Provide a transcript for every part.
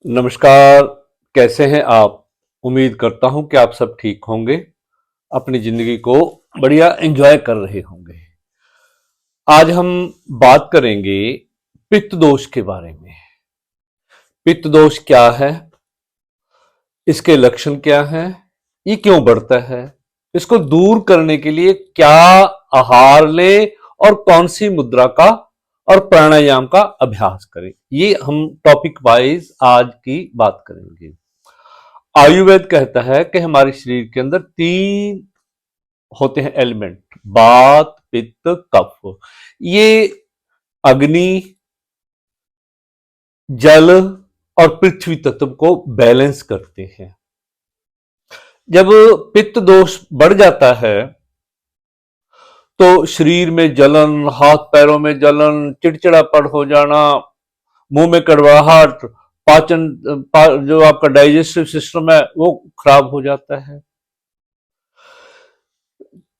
नमस्कार। कैसे हैं आप? उम्मीद करता हूं कि आप सब ठीक होंगे, अपनी जिंदगी को बढ़िया एंजॉय कर रहे होंगे। आज हम बात करेंगे पित्त दोष के बारे में। पित्त दोष क्या है, इसके लक्षण क्या हैं, ये क्यों बढ़ता है, इसको दूर करने के लिए क्या आहार लें और कौन सी मुद्रा का और प्राणायाम का अभ्यास करें, ये हम टॉपिक वाइज आज की बात करेंगे। आयुर्वेद कहता है कि हमारे शरीर के अंदर तीन होते हैं एलिमेंट, वात पित्त कफ। ये अग्नि, जल और पृथ्वी तत्व को बैलेंस करते हैं। जब पित्त दोष बढ़ जाता है तो शरीर में जलन, हाथ पैरों में जलन, चिड़चिड़ापन हो जाना, मुंह में कड़वाहट, जो आपका डाइजेस्टिव सिस्टम है वो खराब हो जाता है।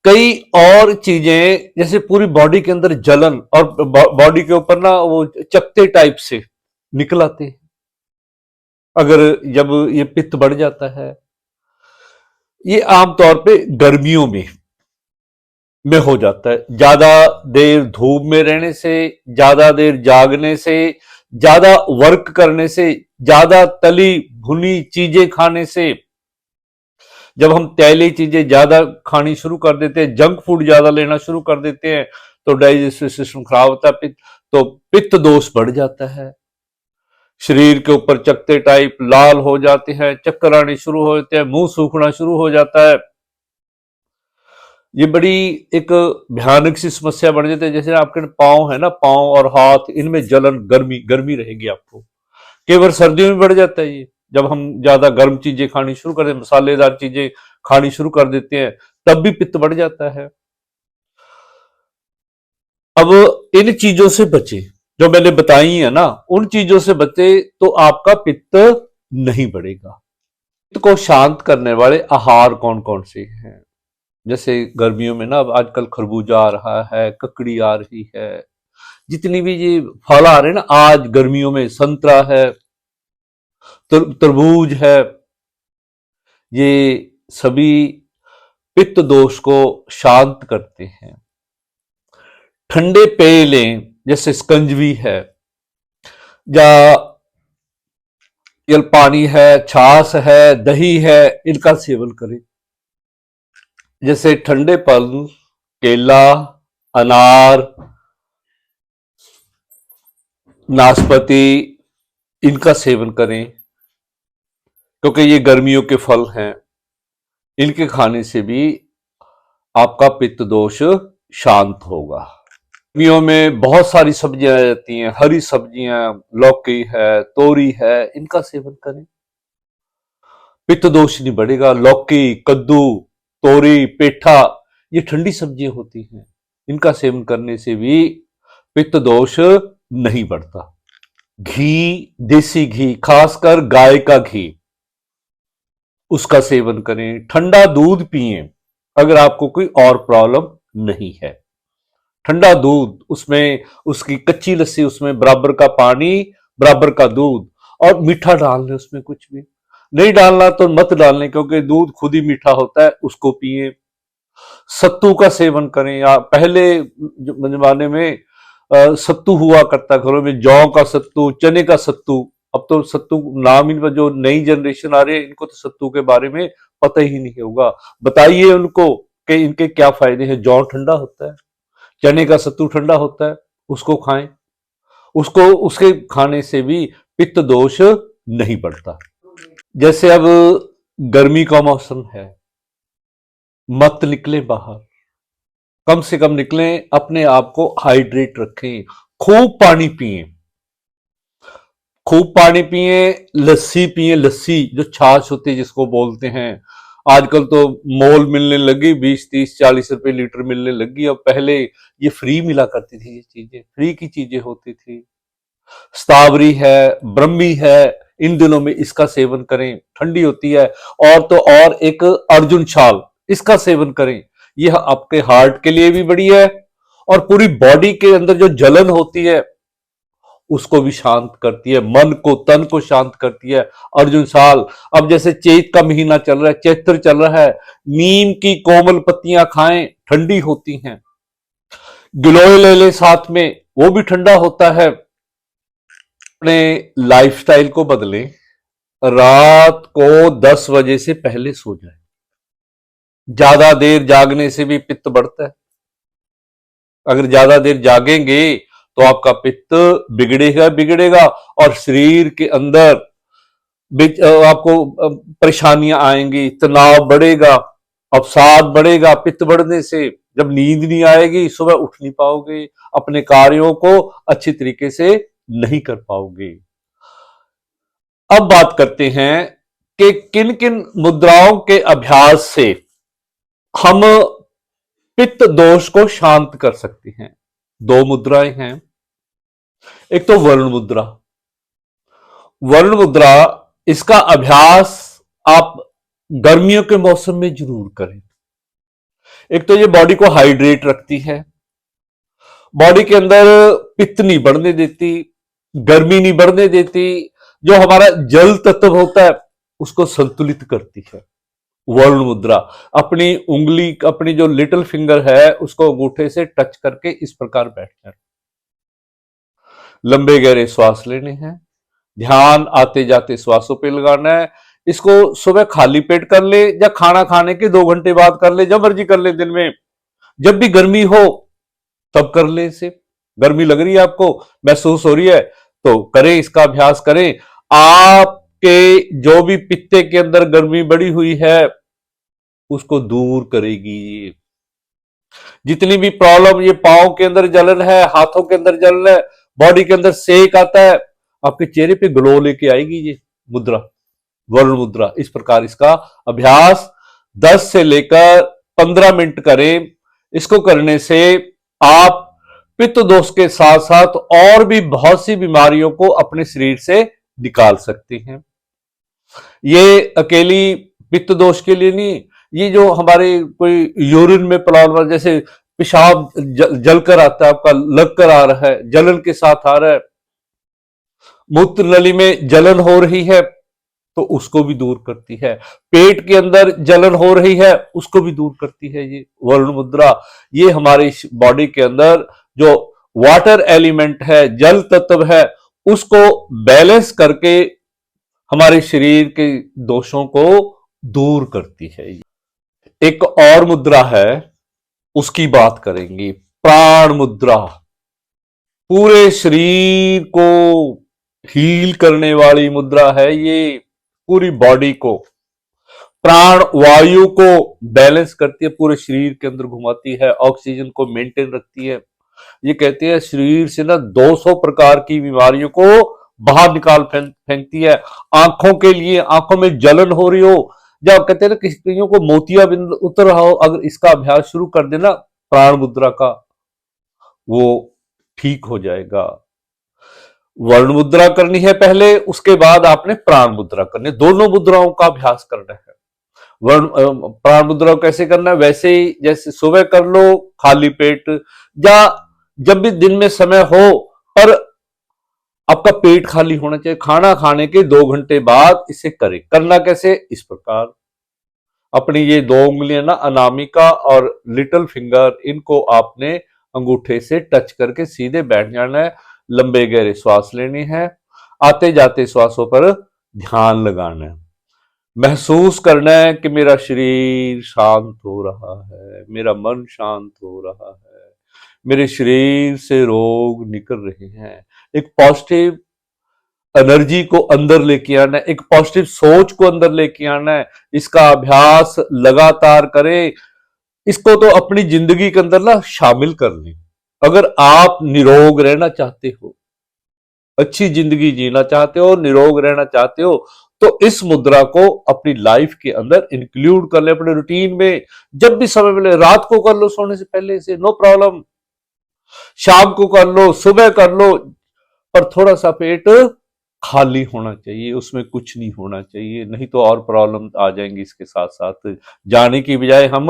कई और चीजें जैसे पूरी बॉडी के अंदर जलन और बॉडी के ऊपर ना वो चकते टाइप से निकल आते हैं अगर जब ये पित्त बढ़ जाता है। ये आमतौर पे गर्मियों में हो जाता है, ज्यादा देर धूप में रहने से, ज्यादा देर जागने से, ज्यादा वर्क करने से, ज्यादा तली भुनी चीजें खाने से। जब हम तैली चीजें ज्यादा खानी शुरू कर देते हैं, जंक फूड ज्यादा लेना शुरू कर देते हैं, तो डाइजेस्टिव सिस्टम खराब होता है, तो पित्त दोष बढ़ जाता है। शरीर के ऊपर चकते टाइप लाल हो जाते हैं, चक्कर आने शुरू हो जाते हैं, मुंह सूखना शुरू हो जाता है। ये बड़ी एक भयानक सी समस्या बन जाती है। जैसे आपके पांव है ना, पांव और हाथ, इनमें जलन, गर्मी गर्मी रहेगी आपको। केवल सर्दियों में बढ़ जाता है ये, जब हम ज्यादा गर्म चीजें खानी शुरू कर देते, मसालेदार चीजें खानी शुरू कर देते हैं, तब भी पित्त बढ़ जाता है। अब इन चीजों से बचे, जो मैंने बताई है ना, उन चीजों से बचे तो आपका पित्त नहीं बढ़ेगा। पित्त को शांत करने वाले आहार कौन कौन से हैं? जैसे गर्मियों में ना अब आजकल खरबूजा आ रहा है, ककड़ी आ रही है, जितनी भी ये फल आ रहे हैं ना आज गर्मियों में, संतरा है, तरबूज है, ये सभी पित्त दोष को शांत करते हैं। ठंडे पेय लें, जैसे स्कंजवी है, या पानी है, छाछ है, दही है, इनका सेवन करें। जैसे ठंडे फल, केला, अनार, नाशपाती, इनका सेवन करें, क्योंकि ये गर्मियों के फल हैं। इनके खाने से भी आपका पित्त दोष शांत होगा। गर्मियों में बहुत सारी सब्जियां आ जाती हैं, हरी सब्जियां, लौकी है, तोरी है, इनका सेवन करें, पित्त दोष नहीं बढ़ेगा। लौकी, कद्दू, तोरी, पेठा, ये ठंडी सब्जियां होती हैं, इनका सेवन करने से भी पित्त दोष नहीं बढ़ता। घी, देसी घी, खासकर गाय का घी, उसका सेवन करें। ठंडा दूध पिएं अगर आपको कोई और प्रॉब्लम नहीं है। ठंडा दूध, उसमें उसकी कच्ची लस्सी, उसमें बराबर का पानी, बराबर का दूध, और मीठा डाल लें, उसमें कुछ भी नहीं डालना तो मत डालने, क्योंकि दूध खुद ही मीठा होता है, उसको पिए। सत्तू का सेवन करें। या पहले जमाने में सत्तू हुआ करता घरों में, जौ का सत्तू, चने का सत्तू। अब तो सत्तू नाम ही, जो नई जनरेशन आ रही है, इनको तो सत्तू के बारे में पता ही नहीं होगा। बताइए उनको कि इनके क्या फायदे हैं। जौ ठंडा होता है, चने का सत्तू ठंडा होता है, उसको खाएं। उसको, उसके खाने से भी पित्त दोष नहीं बढ़ता। जैसे अब गर्मी का मौसम है, मत निकले बाहर, कम से कम निकलें, अपने आप को हाइड्रेट रखें, खूब पानी पिए, खूब पानी पिए, लस्सी पिए, लस्सी जो छाछ होती है जिसको बोलते हैं। आजकल तो मोल मिलने लगी, 20, 30, 40 रुपए लीटर मिलने लगी। अब पहले ये फ्री मिला करती थी, ये चीजें फ्री की चीजें होती थी। स्ट्रॉबेरी है, ब्रह्मी है, इन दिनों में इसका सेवन करें, ठंडी होती है। और तो और एक अर्जुन छाल, इसका सेवन करें, यह आपके हार्ट के लिए भी बढ़िया है, और पूरी बॉडी के अंदर जो जलन होती है उसको भी शांत करती है, मन को तन को शांत करती है। अर्जुन साल, अब जैसे चैत का महीना चल रहा है, चैत्र चल रहा है, नीम की कोमल पत्तियां खाएं, ठंडी होती हैं। गिलोय ले ले साथ में, वो भी ठंडा होता है। अपने लाइफस्टाइल को बदलें, रात को 10 बजे से पहले सो जाए। ज्यादा देर जागने से भी पित्त बढ़ता है। अगर ज्यादा देर जागेंगे तो आपका पित्त बिगड़ेगा बिगड़ेगा और शरीर के अंदर आपको परेशानियां आएंगी, तनाव बढ़ेगा, अवसाद बढ़ेगा। पित्त बढ़ने से जब नींद नहीं आएगी, सुबह उठ नहीं पाओगे, अपने कार्यों को अच्छी तरीके से नहीं कर पाओगे। अब बात करते हैं कि किन किन मुद्राओं के अभ्यास से हम पित्त दोष को शांत कर सकते हैं। 2 मुद्राएं हैं। एक तो वरुण मुद्रा। वरुण मुद्रा, इसका अभ्यास आप गर्मियों के मौसम में जरूर करें। एक तो ये बॉडी को हाइड्रेट रखती है, बॉडी के अंदर पित्त नहीं बढ़ने देती, गर्मी नहीं बढ़ने देती, जो हमारा जल तत्व होता है उसको संतुलित करती है। वरुण मुद्रा, अपनी उंगली, अपनी जो लिटिल फिंगर है उसको अंगूठे से टच करके इस प्रकार बैठना है। लंबे गहरे श्वास लेने हैं, ध्यान आते जाते श्वासों पे लगाना है। इसको सुबह खाली पेट कर ले या खाना खाने के 2 घंटे बाद कर ले, जब मर्जी कर ले। दिन में जब भी गर्मी हो तब कर ले। इसे गर्मी लग रही है, आपको महसूस हो रही है, तो करें, इसका अभ्यास करें। आपके जो भी पित्ते के अंदर गर्मी बढ़ी हुई है उसको दूर करेगी। जितनी भी प्रॉब्लम, ये पांव के अंदर जलन है, हाथों के अंदर जलन है, बॉडी के अंदर सेक आता है, आपके चेहरे पे ग्लो लेके आएगी ये मुद्रा, वरुण मुद्रा। इस प्रकार इसका अभ्यास 10 से लेकर 15 मिनट करें। इसको करने से आप पित्त दोष के साथ साथ और भी बहुत सी बीमारियों को अपने शरीर से निकाल सकते हैं। ये अकेली पित्त दोष के लिए नहीं, ये जो हमारे कोई यूरिन में प्रॉब्लम, जैसे पेशाब जल कर आता है, आपका लग कर आ रहा है, जलन के साथ आ रहा है, मूत्र नली में जलन हो रही है, तो उसको भी दूर करती है। पेट के अंदर जलन हो रही है, उसको भी दूर करती है ये वरुण मुद्रा। ये हमारी बॉडी के अंदर जो वाटर एलिमेंट है, जल तत्व है, उसको बैलेंस करके हमारे शरीर के दोषों को दूर करती है। एक और मुद्रा है, उसकी बात करेंगे, प्राण मुद्रा। पूरे शरीर को हील करने वाली मुद्रा है ये, पूरी बॉडी को, प्राण वायु को बैलेंस करती है, पूरे शरीर के अंदर घुमाती है, ऑक्सीजन को मेंटेन रखती है। ये कहते हैं शरीर से ना 200 प्रकार की बीमारियों को बाहर निकाल फेंकती है। आंखों के लिए, आंखों में जलन हो रही हो, जब कहते हैं ना किसी को मोतियाबिंद उतर रहा हो, अगर इसका अभ्यास शुरू कर देना प्राण मुद्रा का, वो ठीक हो जाएगा। वर्ण मुद्रा करनी है पहले, उसके बाद आपने प्राण मुद्रा करनी है। दोनों मुद्राओं का अभ्यास करना है। वर्ण प्राण मुद्रा कैसे करना है, वैसे ही जैसे सुबह कर लो खाली पेट, या जब भी दिन में समय हो, पर आपका पेट खाली होना चाहिए। खाना खाने के 2 घंटे बाद इसे करें। करना कैसे, इस प्रकार अपनी ये 2 उंगलियां ना, अनामिका और लिटिल फिंगर, इनको आपने अंगूठे से टच करके सीधे बैठ जाना है। लंबे गहरे श्वास लेने हैं, आते जाते श्वासों पर ध्यान लगाना है। महसूस करना है कि मेरा शरीर शांत हो रहा है, मेरा मन शांत हो रहा है, मेरे शरीर से रोग निकल रहे हैं। एक पॉजिटिव एनर्जी को अंदर लेके आना है, एक पॉजिटिव सोच को अंदर लेके आना है। इसका अभ्यास लगातार करें। इसको तो अपनी जिंदगी के अंदर ना शामिल कर लें। अगर आप निरोग रहना चाहते हो, अच्छी जिंदगी जीना चाहते हो, निरोग रहना चाहते हो, तो इस मुद्रा को अपनी लाइफ के अंदर इंक्लूड कर ले, अपने रूटीन में। जब भी समय मिले, रात को कर लो सोने से पहले से, नो प्रॉब्लम, शाम को कर लो, सुबह कर लो, पर थोड़ा सा पेट खाली होना चाहिए, उसमें कुछ नहीं होना चाहिए, नहीं तो और प्रॉब्लम आ जाएंगी। इसके साथ साथ जाने की बजाय हम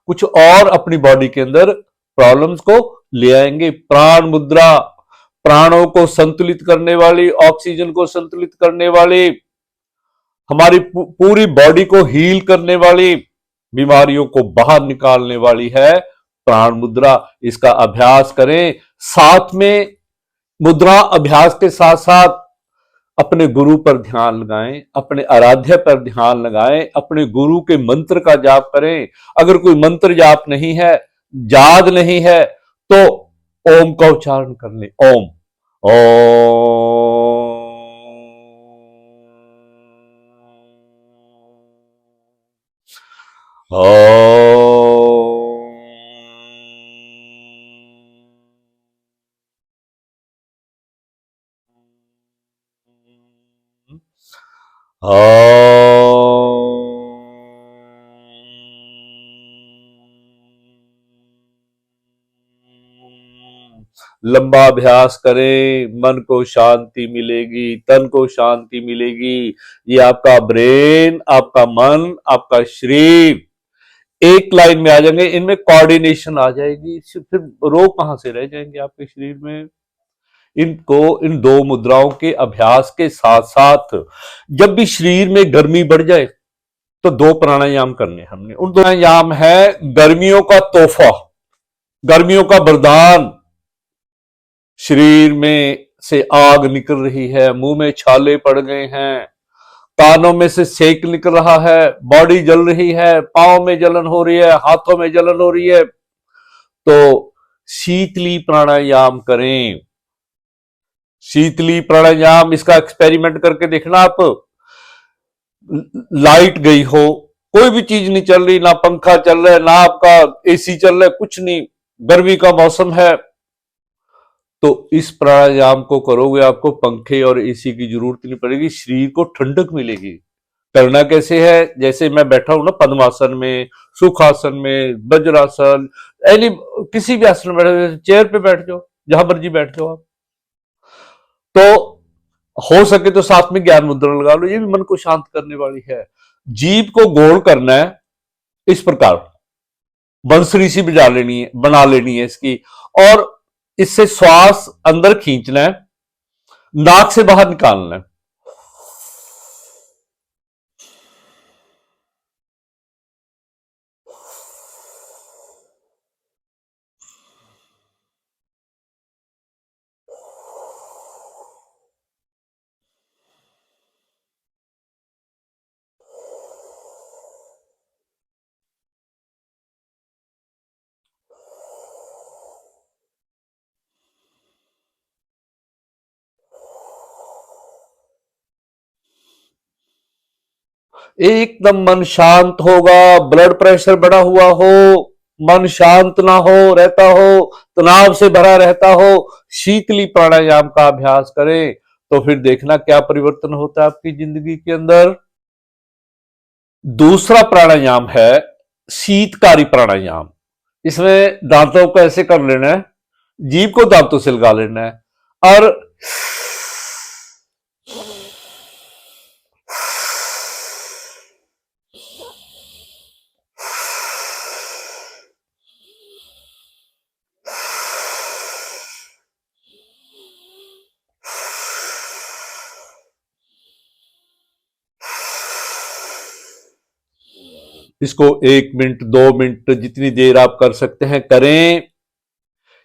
कुछ और अपनी बॉडी के अंदर प्रॉब्लम्स को ले आएंगे। प्राण मुद्रा, प्राणों को संतुलित करने वाली, ऑक्सीजन को संतुलित करने वाली, हमारी पूरी बॉडी को हील करने वाली, बीमारियों को बाहर निकालने वाली है प्राण मुद्रा। इसका अभ्यास करें। साथ में मुद्रा अभ्यास के साथ साथ अपने गुरु पर ध्यान लगाएं, अपने आराध्य पर ध्यान लगाएं, अपने गुरु के मंत्र का जाप करें। अगर कोई मंत्र जाप नहीं है, याद नहीं है, तो ओम का उच्चारण कर लें। ओम लंबा अभ्यास करें, मन को शांति मिलेगी, तन को शांति मिलेगी। ये आपका ब्रेन, आपका मन, आपका शरीर एक लाइन में आ जाएंगे, इनमें कोऑर्डिनेशन आ जाएगी। फिर रोग कहां से रह जाएंगे आपके शरीर में। इन दो मुद्राओं के अभ्यास के साथ साथ जब भी शरीर में गर्मी बढ़ जाए तो दो प्राणायाम करने हमने। उन दो प्राणायाम है गर्मियों का तोहफा, गर्मियों का वरदान। शरीर में से आग निकल रही है, मुंह में छाले पड़ गए हैं, कानों में से सेक निकल रहा है, बॉडी जल रही है, पांव में जलन हो रही है, हाथों में जलन हो रही है, तो शीतली प्राणायाम करें। शीतली प्राणायाम, इसका एक्सपेरिमेंट करके देखना आप। लाइट गई हो, कोई भी चीज नहीं चल रही, ना पंखा चल रहा है, ना आपका एसी चल रहा है, कुछ नहीं, गर्मी का मौसम है, तो इस प्राणायाम को करोगे, आपको पंखे और एसी की जरूरत नहीं पड़ेगी, शरीर को ठंडक मिलेगी। करना कैसे है, जैसे मैं बैठा हूं ना पद्मासन में, सुखासन में, वज्रासन, एनी किसी भी आसन में बैठो, चेयर पे बैठ जाओ, जहां मर्जी बैठ जाओ आप। तो हो सके तो साथ में ज्ञान मुद्रा लगा लो, ये भी मन को शांत करने वाली है। जीभ को गोल करना है इस प्रकार, बंसरी सी बजा लेनी है, बना लेनी है इसकी, और इससे श्वास अंदर खींचना है, नाक से बाहर निकालना है। एकदम मन शांत होगा। ब्लड प्रेशर बढ़ा हुआ हो, मन शांत ना हो रहता हो, तनाव से भरा रहता हो, शीतली प्राणायाम का अभ्यास करें तो फिर देखना क्या परिवर्तन होता है आपकी जिंदगी के अंदर। दूसरा प्राणायाम है शीतकारी प्राणायाम। इसमें दांतों को ऐसे कर लेना है, जीभ को दांतों से लगा लेना है, और इसको 1 मिनट 2 मिनट जितनी देर आप कर सकते हैं करें।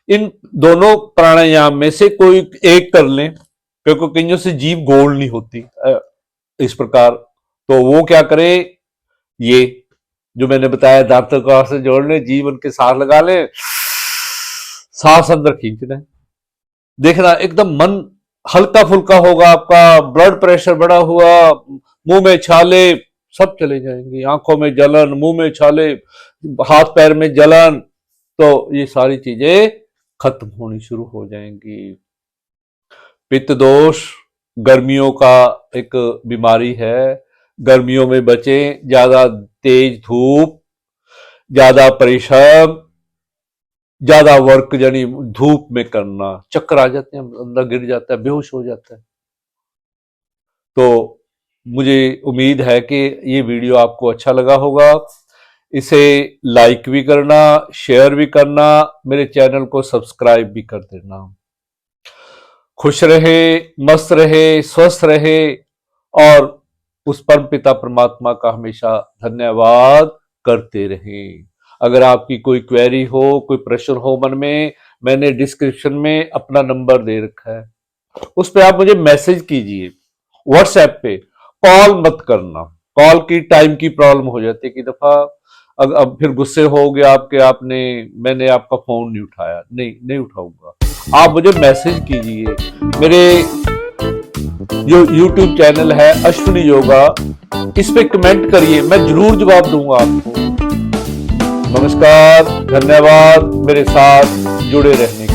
इन दोनों प्राणायाम में से कोई एक कर लें, क्योंकि कईयों से जीभ गोल नहीं होती इस प्रकार। तो वो क्या करें, ये जो मैंने बताया, दांतों को से जोड़ लें, जीभ उनके साथ लगा लें, सांस अंदर खींचना है। देखना एकदम मन हल्का फुल्का होगा आपका, ब्लड प्रेशर बढ़ा हुआ, मुंह में छाले सब चले जाएंगे, आंखों में जलन, मुंह में छाले, हाथ पैर में जलन, तो ये सारी चीजें खत्म होनी शुरू हो जाएंगी। पित्त दोष गर्मियों का एक बीमारी है, गर्मियों में बचें। ज्यादा तेज धूप, ज्यादा परिश्रम, ज्यादा वर्क यानी धूप में करना, चक्कर आ जाते हैं, अंदर गिर जाता है, बेहोश हो जाता है। तो मुझे उम्मीद है कि ये वीडियो आपको अच्छा लगा होगा। इसे लाइक भी करना, शेयर भी करना, मेरे चैनल को सब्सक्राइब भी कर देना। खुश रहे, मस्त रहे, स्वस्थ रहे और उस परम पिता परमात्मा का हमेशा धन्यवाद करते रहें। अगर आपकी कोई क्वेरी हो, कोई प्रश्न हो मन में, मैंने डिस्क्रिप्शन में अपना नंबर दे रखा है, उस पर आप मुझे मैसेज कीजिए। व्हाट्सएप पे कॉल मत करना, कॉल की टाइम की प्रॉब्लम हो जाती है कि दफा अब फिर गुस्से हो गया आपके, मैंने आपका फोन नहीं उठाया। नहीं उठाऊंगा। आप मुझे मैसेज कीजिए। मेरे जो YouTube चैनल है अश्विनी योगा, इस पे कमेंट करिए, मैं जरूर जवाब दूंगा आपको। नमस्कार, धन्यवाद मेरे साथ जुड़े रहने के लिए।